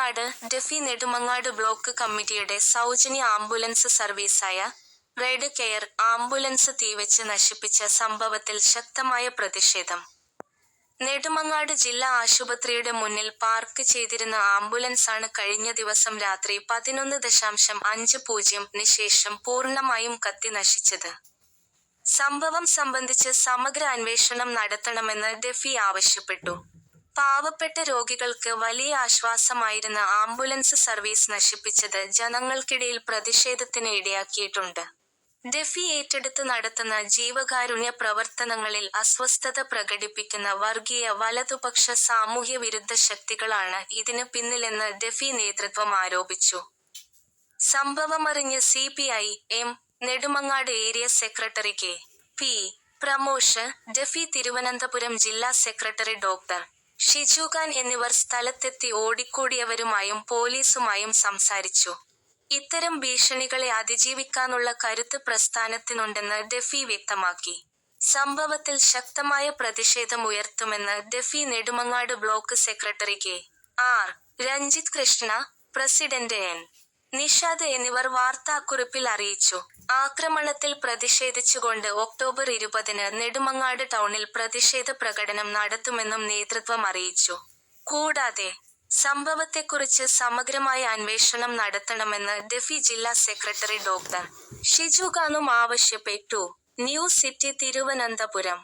Nedumangad ഡെഫി Nedumangad block കമ്മിറ്റിയുടെ സൗജന്യ ambulance സർവീസായ red care ambulance തീവച്ച് നശിപ്പിച്ച സംഭവത്തിൽ ശക്തമായ പ്രതിഷേധം. നെടുമങ്ങാട് ജില്ലാ ആശുപത്രിയുടെ മുന്നിൽ പാർക്ക് ചെയ്തിരുന്ന ആംബുലൻസാണ് കഴിഞ്ഞ ദിവസം രാത്രി 11:50-ന് ശേഷം പൂർണ്ണമായും കത്തി നശിച്ചത്. സംഭവം സംബന്ധിച്ച് സമഗ്ര അന്വേഷണം നടത്തണമെന്ന് ഡെഫി ആവശ്യപ്പെട്ടു. പാവപ്പെട്ട രോഗികൾക്ക് വലിയ ആശ്വാസമായിരുന്ന ആംബുലൻസ് സർവീസ് നശിപ്പിച്ചത് ജനങ്ങൾക്കിടയിൽ പ്രതിഷേധത്തിന് ഇടയാക്കിയിട്ടുണ്ട്. ഡെഫി ഏറ്റെടുത്ത് നടത്തുന്ന ജീവകാരുണ്യ പ്രവർത്തനങ്ങളിൽ അസ്വസ്ഥത പ്രകടിപ്പിക്കുന്ന വർഗീയ വലതുപക്ഷ സാമൂഹ്യ വിരുദ്ധ ശക്തികളാണ് ഇതിന് പിന്നിലെന്ന് ഡെഫി നേതൃത്വം ആരോപിച്ചു. സംഭവമറിഞ്ഞ് CPI-M Nedumangad area secretary K.P. Pramosh, DYFI Thiruvananthapuram ജില്ലാ സെക്രട്ടറി ഡോക്ടർ ഷിജു ഖാൻ എന്നിവർ സ്ഥലത്തെത്തി ഓടിക്കൂടിയവരുമായും പോലീസുമായും സംസാരിച്ചു. ഇത്തരം ഭീഷണികളെ അതിജീവിക്കാനുള്ള കരുത്ത് പ്രസ്ഥാനത്തിനുണ്ടെന്ന് ഡെഫി വ്യക്തമാക്കി. സംഭവത്തിൽ ശക്തമായ പ്രതിഷേധം ഉയർത്തുമെന്ന് DYFI Nedumangad block secretary K.R. Ranjith Krishna, president N. Nishad എന്നിവർ വാർത്താക്കുറിപ്പിൽ അറിയിച്ചു. ആക്രമണത്തിൽ പ്രതിഷേധിച്ചുകൊണ്ട് ഒക്ടോബർ 20-ന് നെടുമങ്ങാട് ടൗണിൽ പ്രതിഷേധ പ്രകടനം നടത്തുമെന്നും നേതൃത്വം അറിയിച്ചു. കൂടാതെ സംഭവത്തെക്കുറിച്ച് സമഗ്രമായ അന്വേഷണം നടത്തണമെന്ന് ഡെഫി ജില്ലാ സെക്രട്ടറി ഡോക്ടർ ഷിജു ഖാനും ആവശ്യപ്പെട്ടു. News city Thiruvananthapuram.